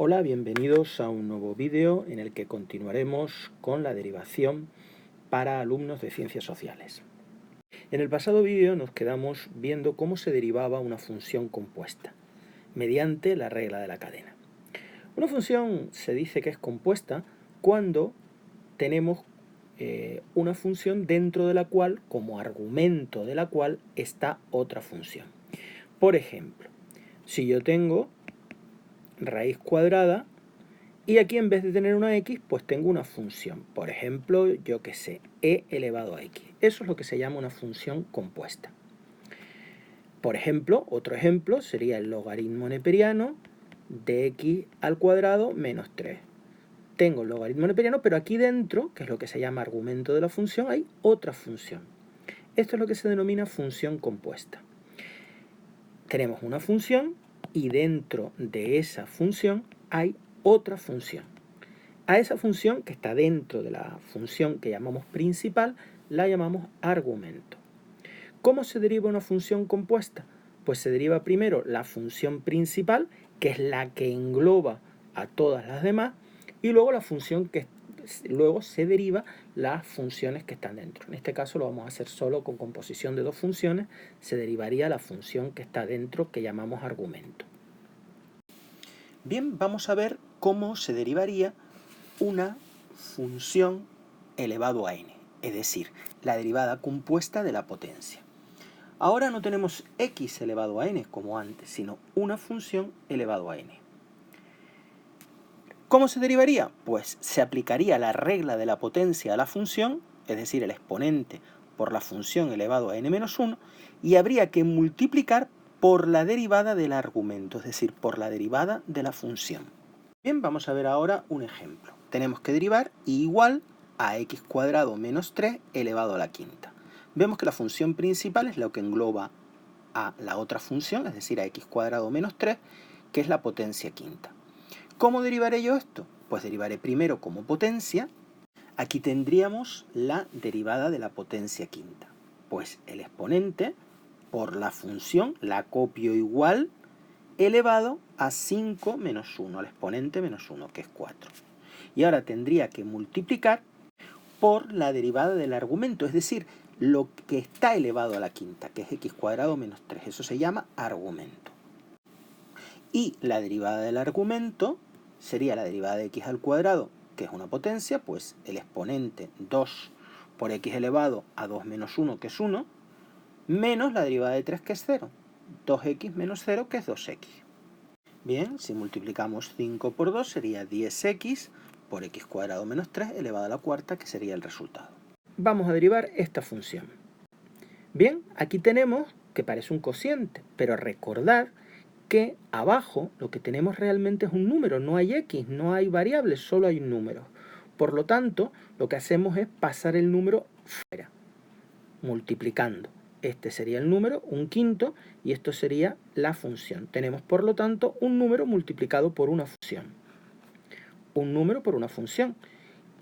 Hola, bienvenidos a un nuevo vídeo en el que continuaremos con la derivación para alumnos de Ciencias Sociales. En el pasado vídeo nos quedamos viendo cómo se derivaba una función compuesta, mediante la regla de la cadena. Una función se dice que es compuesta cuando tenemos una función dentro de la cual, como argumento de la cual, está otra función. Por ejemplo, si yo tengo raíz cuadrada y aquí en vez de tener una x, pues tengo una función. Por ejemplo, yo que sé, e elevado a x. Eso es lo que se llama una función compuesta. Por ejemplo, otro ejemplo sería el logaritmo neperiano de x al cuadrado menos 3. Tengo el logaritmo neperiano, pero aquí dentro, que es lo que se llama argumento de la función, hay otra función. Esto es lo que se denomina función compuesta. Tenemos una función y dentro de esa función hay otra función. A esa función que está dentro de la función que llamamos principal, la llamamos argumento. ¿Cómo se deriva una función compuesta? Pues se deriva primero la función principal, que es la que engloba a todas las demás, y luego la función que luego se deriva las funciones que están dentro. En este caso lo vamos a hacer solo con composición de dos funciones, se derivaría la función que está dentro que llamamos argumento. Bien, vamos a ver cómo se derivaría una función elevado a n, es decir, la derivada compuesta de la potencia. Ahora no tenemos x elevado a n como antes, sino una función elevado a n. ¿Cómo se derivaría? Pues se aplicaría la regla de la potencia a la función, es decir, el exponente por la función elevado a n-1, y habría que multiplicar por la derivada del argumento, es decir, por la derivada de la función. Bien, vamos a ver ahora un ejemplo. Tenemos que derivar y igual a x cuadrado menos 3 elevado a la quinta. Vemos que la función principal es lo que engloba a la otra función, es decir, a x cuadrado menos 3, que es la potencia quinta. ¿Cómo derivaré yo esto? Pues derivaré primero como potencia. Aquí tendríamos la derivada de la potencia quinta. Pues el exponente por la función la copio igual elevado a 5 menos 1, al exponente menos 1, que es 4. Y ahora tendría que multiplicar por la derivada del argumento, es decir, lo que está elevado a la quinta, que es x cuadrado menos 3. Eso se llama argumento. Y la derivada del argumento sería la derivada de x al cuadrado, que es una potencia, pues el exponente 2 por x elevado a 2 menos 1, que es 1, menos la derivada de 3, que es 0. 2x menos 0, que es 2x. Bien, si multiplicamos 5 por 2 sería 10x por x cuadrado menos 3 elevado a la cuarta, que sería el resultado. Vamos a derivar esta función. Bien, aquí tenemos que parece un cociente, pero recordad que abajo lo que tenemos realmente es un número, no hay x, no hay variables, solo hay un número. Por lo tanto, lo que hacemos es pasar el número fuera, multiplicando. Este sería el número, un quinto, y esto sería la función. Tenemos, por lo tanto, un número multiplicado por una función. Un número por una función.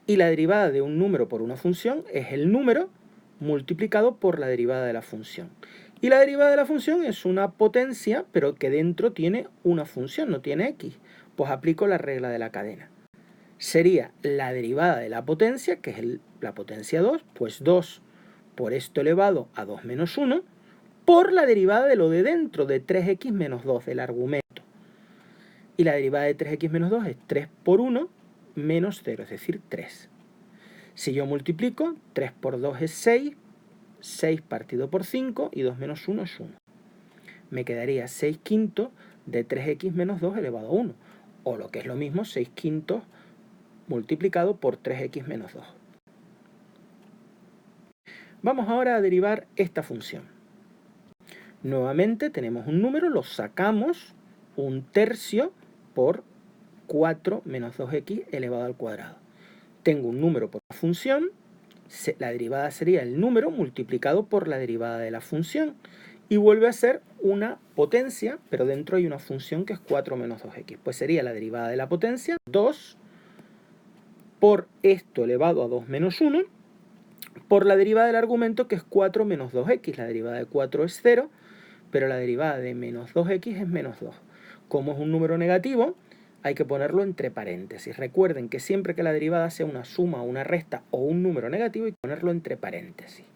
Y la derivada de un número por una función es el número multiplicado por la derivada de la función. Y la derivada de la función es una potencia, pero que dentro tiene una función, no tiene x. Pues aplico la regla de la cadena. Sería la derivada de la potencia, que es la potencia 2, pues 2 por esto elevado a 2 menos 1, por la derivada de lo de dentro, de 3x menos 2, del argumento. Y la derivada de 3x menos 2 es 3 por 1 menos 0, es decir, 3. Si yo multiplico, 3 por 2 es 6, 6 partido por 5 y 2 menos 1 es 1. Me quedaría 6 quintos de 3x menos 2 elevado a 1. O lo que es lo mismo, 6 quintos multiplicado por 3x menos 2. Vamos ahora a derivar esta función. Nuevamente tenemos un número, lo sacamos, un tercio por 4 menos 2x elevado al cuadrado. Tengo un número por la función, la derivada sería el número multiplicado por la derivada de la función y vuelve a ser una potencia, pero dentro hay una función que es 4 menos 2x. Pues sería la derivada de la potencia, 2 por esto elevado a 2 menos 1, por la derivada del argumento que es 4 menos 2x. La derivada de 4 es 0, pero la derivada de menos 2x es menos 2. Como es un número negativo, hay que ponerlo entre paréntesis. Recuerden que siempre que la derivada sea una suma, una resta o un número negativo, hay que ponerlo entre paréntesis.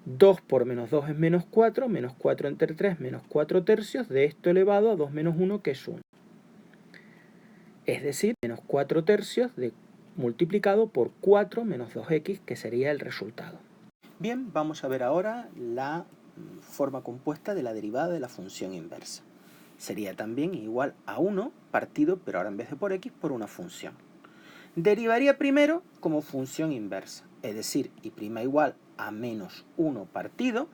2 por menos 2 es menos 4 entre 3, menos 4 tercios, de esto elevado a 2 menos 1, que es 1. Es decir, menos 4 tercios multiplicado por 4 menos 2x, que sería el resultado. Bien, vamos a ver ahora la forma compuesta de la derivada de la función inversa. Sería también igual a 1 partido, pero ahora en vez de por x, por una función. Derivaría primero como función inversa, es decir, y' igual a menos 1 partido,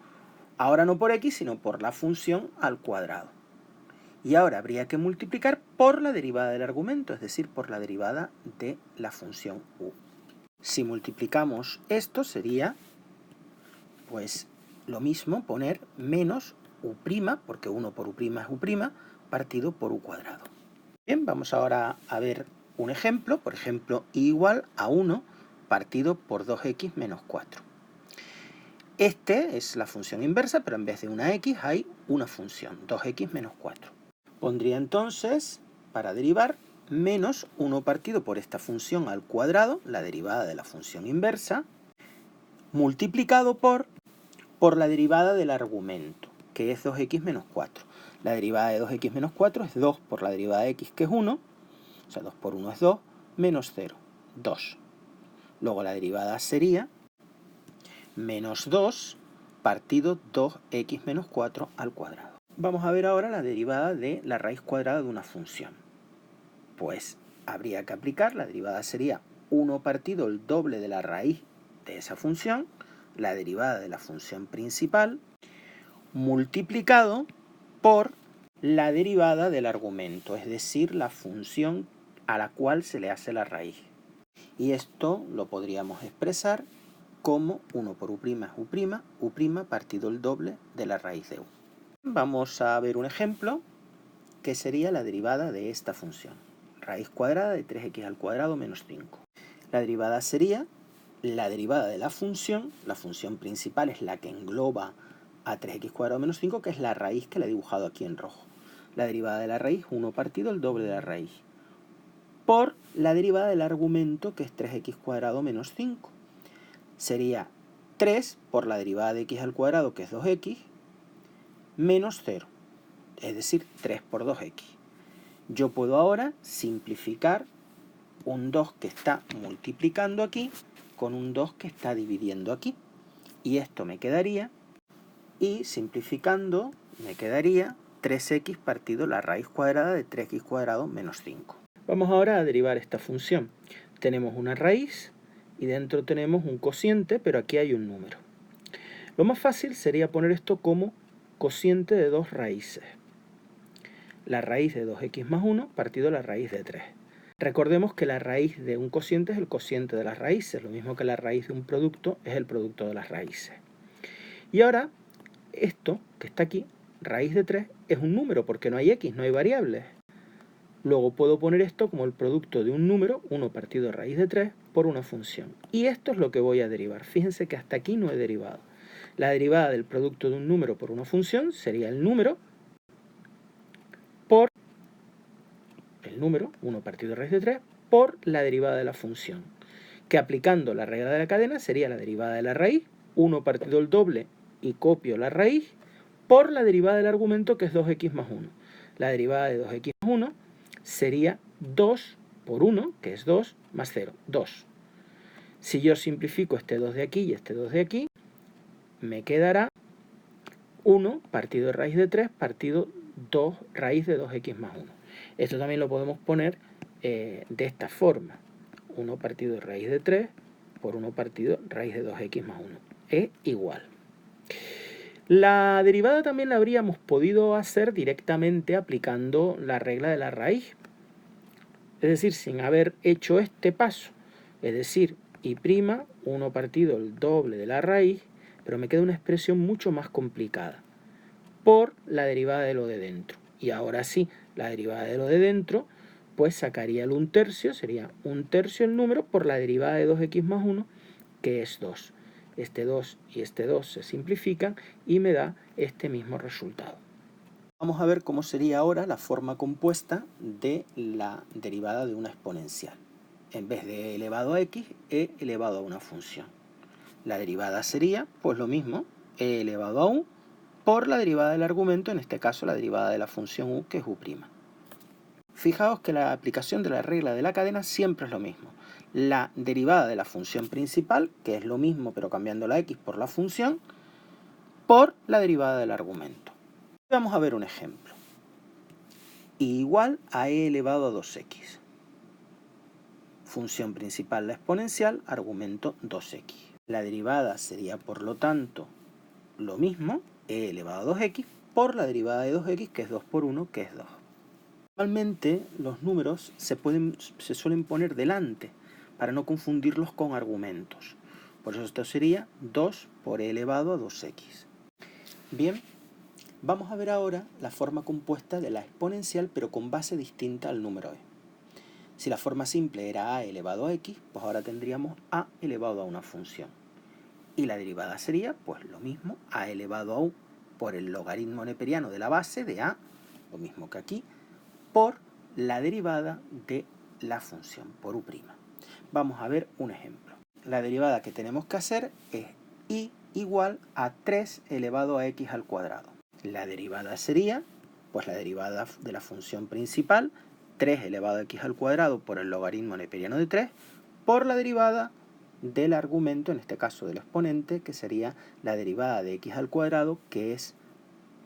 ahora no por x, sino por la función al cuadrado. Y ahora habría que multiplicar por la derivada del argumento, es decir, por la derivada de la función u. Si multiplicamos esto sería, pues, lo mismo poner menos u', porque 1 por u' es u', partido por u cuadrado. Bien, vamos ahora a ver un ejemplo, por ejemplo, y igual a 1 partido por 2x menos 4. Este es la función inversa, pero en vez de una x hay una función, 2x menos 4. Pondría entonces, para derivar, menos 1 partido por esta función al cuadrado, la derivada de la función inversa, multiplicado por la derivada del argumento, que es 2x menos 4. La derivada de 2x menos 4 es 2 por la derivada de x, que es 1, o sea, 2 por 1 es 2, menos 0, 2. Luego la derivada sería menos 2 partido 2x menos 4 al cuadrado. Vamos a ver ahora la derivada de la raíz cuadrada de una función. Pues habría que aplicar, la derivada sería 1 partido el doble de la raíz de esa función, la derivada de la función principal, multiplicado por la derivada del argumento, es decir, la función a la cual se le hace la raíz. Y esto lo podríamos expresar como 1 por u' es u', partido el doble de la raíz de u. Vamos a ver un ejemplo que sería la derivada de esta función. Raíz cuadrada de 3x al cuadrado menos 5. La derivada sería la derivada de la función principal es la que engloba a 3x cuadrado menos 5, que es la raíz que le he dibujado aquí en rojo. La derivada de la raíz, 1 partido el doble de la raíz, por la derivada del argumento, que es 3x cuadrado menos 5. Sería 3 por la derivada de x al cuadrado, que es 2x, menos 0, es decir, 3 por 2x. Yo puedo ahora simplificar un 2 que está multiplicando aquí con un 2 que está dividiendo aquí. Y esto me quedaría, y simplificando me quedaría 3x partido la raíz cuadrada de 3x cuadrado menos 5. Vamos ahora a derivar esta función. Tenemos una raíz y dentro tenemos un cociente, pero aquí hay un número. Lo más fácil sería poner esto como cociente de dos raíces. La raíz de 2x más 1 partido la raíz de 3. Recordemos que la raíz de un cociente es el cociente de las raíces, lo mismo que la raíz de un producto es el producto de las raíces. Y ahora, esto que está aquí, raíz de 3, es un número porque no hay x, no hay variables. Luego puedo poner esto como el producto de un número, 1 partido de raíz de 3, por una función. Y esto es lo que voy a derivar. Fíjense que hasta aquí no he derivado. La derivada del producto de un número por una función sería el número por el número, 1 partido de raíz de 3, por la derivada de la función. Que aplicando la regla de la cadena sería la derivada de la raíz, 1 partido el doble y copio la raíz, por la derivada del argumento, que es 2x más 1. La derivada de 2x más 1 sería 2 por 1, que es 2, más 0, 2. Si yo simplifico este 2 de aquí y este 2 de aquí, me quedará 1 partido de raíz de 3 partido 2 raíz de 2x más 1. Esto también lo podemos poner de esta forma. 1 partido de raíz de 3 por 1 partido raíz de 2x más 1. Es igual. La derivada también la habríamos podido hacer directamente aplicando la regla de la raíz. Es decir, sin haber hecho este paso. Es decir, y', 1 partido el doble de la raíz, pero me queda una expresión mucho más complicada, por la derivada de lo de dentro. Y ahora sí, la derivada de lo de dentro, pues sacaría el 1/3, sería 1/3 el número por la derivada de 2x más 1, que es 2. Este 2 y este 2 se simplifican y me da este mismo resultado. Vamos a ver cómo sería ahora la forma compuesta de la derivada de una exponencial. En vez de e elevado a x, e elevado a una función. La derivada sería, pues lo mismo, e elevado a u por la derivada del argumento, en este caso la derivada de la función u, que es u'. Fijaos que la aplicación de la regla de la cadena siempre es lo mismo. La derivada de la función principal, que es lo mismo pero cambiando la x por la función, por la derivada del argumento. Vamos a ver un ejemplo. I igual a e elevado a 2x. Función principal la exponencial, argumento 2x. La derivada sería, por lo tanto, lo mismo, e elevado a 2x, por la derivada de 2x, que es 2 por 1, que es 2. Normalmente los números se suelen poner delante para no confundirlos con argumentos. Por eso esto sería 2 por e elevado a 2x. Bien, vamos a ver ahora la forma compuesta de la exponencial, pero con base distinta al número e. Si la forma simple era a elevado a x, pues ahora tendríamos a elevado a una función. Y la derivada sería, pues lo mismo, a elevado a u por el logaritmo neperiano de la base de a, lo mismo que aquí, por la derivada de la función, por u'. Vamos a ver un ejemplo. La derivada que tenemos que hacer es i igual a 3 elevado a x al cuadrado. La derivada sería, pues la derivada de la función principal, 3 elevado a x al cuadrado por el logaritmo neperiano de 3, por la derivada del argumento, en este caso del exponente, que sería la derivada de x al cuadrado, que es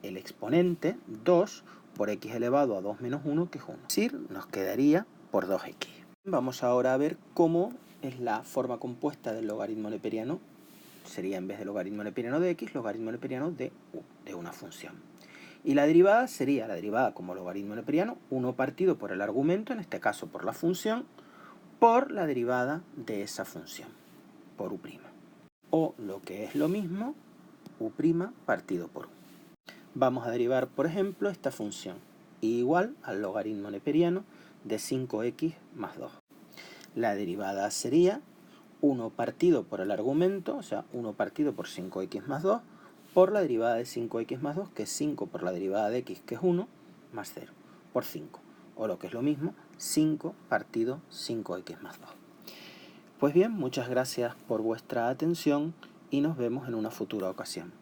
el exponente 2 por x elevado a 2 menos 1, que es 1. Es decir, nos quedaría por 2x. Vamos ahora a ver cómo es la forma compuesta del logaritmo neperiano. Sería, en vez de logaritmo neperiano de x, logaritmo neperiano de u, de una función. Y la derivada sería la derivada como logaritmo neperiano, 1 partido por el argumento, en este caso por la función, por la derivada de esa función, por u'. O lo que es lo mismo, u' partido por u. Vamos a derivar, por ejemplo, esta función, i igual al logaritmo neperiano de 5x más 2. La derivada sería 1 partido por el argumento, o sea, 1 partido por 5x más 2, por la derivada de 5x más 2, que es 5 por la derivada de x, que es 1, más 0, por 5. O lo que es lo mismo, 5 partido 5x más 2. Pues bien, muchas gracias por vuestra atención y nos vemos en una futura ocasión.